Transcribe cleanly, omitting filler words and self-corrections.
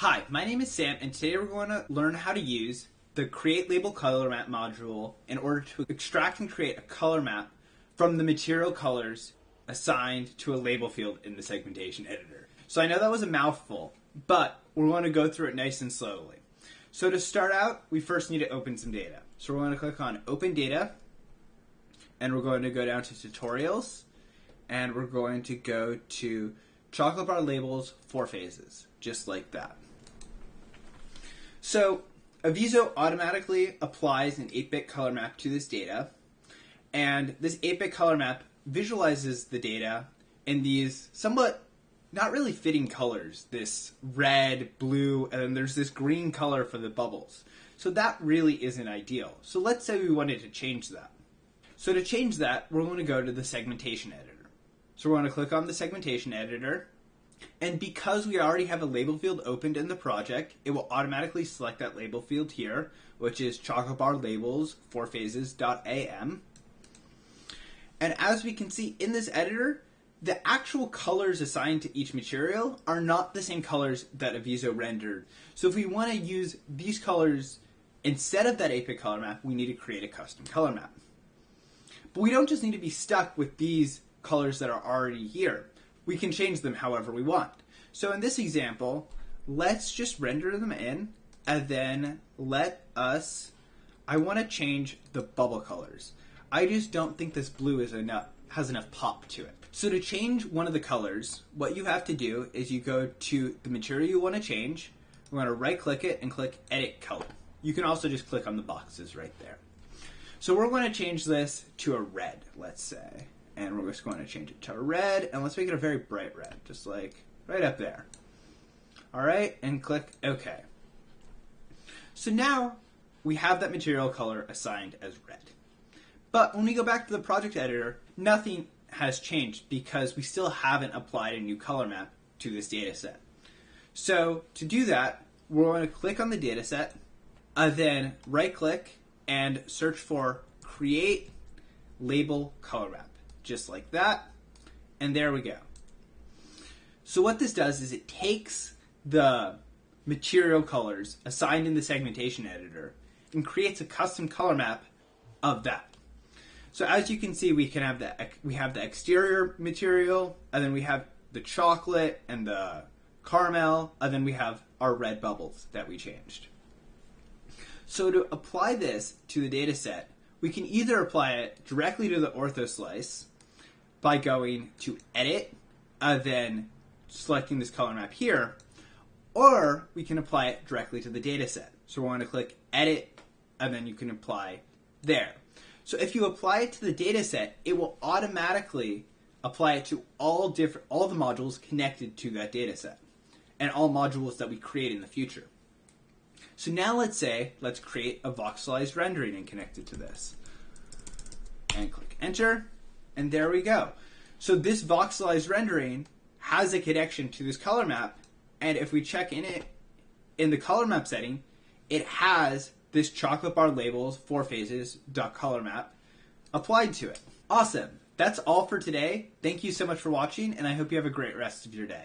Hi, my name is Sam, and today we're going to learn how to use the Create Label Color Map module in order to extract and create a color map from the material colors assigned to a label field in the Segmentation Editor. So I know that was a mouthful, but we're going to go through it nice and slowly. So to start out, we first need to open some data. So we're going to click on Open Data, and we're going to go down to Tutorials, and we're going to go to Chocolate Bar Labels 4 Phases, just like that. So Avizo automatically applies an 8-bit color map to this data, and this 8-bit color map visualizes the data in these somewhat not really fitting colors, this red, blue, and then there's this green color for the bubbles. So that really isn't ideal. So let's say we wanted to change that. So to change that, we're going to go to the Segmentation Editor. So we're going to click on the Segmentation Editor, and because we already have a label field opened in the project, it will automatically select that label field here, which is Chocolate Bar Labels 4 Phases.am. And as we can see in this editor, the actual colors assigned to each material are not the same colors that Avizo rendered. So if we want to use these colors instead of that 8-bit color map, we need to create a custom color map. But we don't just need to be stuck with these colors that are already here. We can change them however we want. So in this example, let's just render them in, and then I want to change the bubble colors. I just don't think this blue has enough pop to it. So to change one of the colors, what you have to do is you go to the material you want to change. We're going to right click it and click Edit Color. You can also just click on the boxes right there. So we're going to change this to a red, let's say. And we're just going to change it to a red, and let's make it a very bright red, just like right up there. All right, and click OK. So now we have that material color assigned as red. But when we go back to the project editor, nothing has changed because we still haven't applied a new color map to this data set. So to do that, we're going to click on the data set, then right click and search for Create Label Color Map. Just like that, and there we go. So what this does is it takes the material colors assigned in the Segmentation Editor and creates a custom color map of that. So as you can see, we have the exterior material, and then we have the chocolate and the caramel, and then we have our red bubbles that we changed. So to apply this to the data set, we can either apply it directly to the Ortho slice by going to Edit, then selecting this color map here, or we can apply it directly to the data set. So we're going to click Edit, and then you can apply there. So if you apply it to the data set, it will automatically apply it to all the modules connected to that data set, and all modules that we create in the future. So now let's create a voxelized rendering and connect it to this. And click Enter, and there we go. So this voxelized rendering has a connection to this color map, and if we check in the color map setting, it has this Chocolate Bar Labels 4 Phases.color map applied to it. Awesome. That's all for today. Thank you so much for watching, and I hope you have a great rest of your day.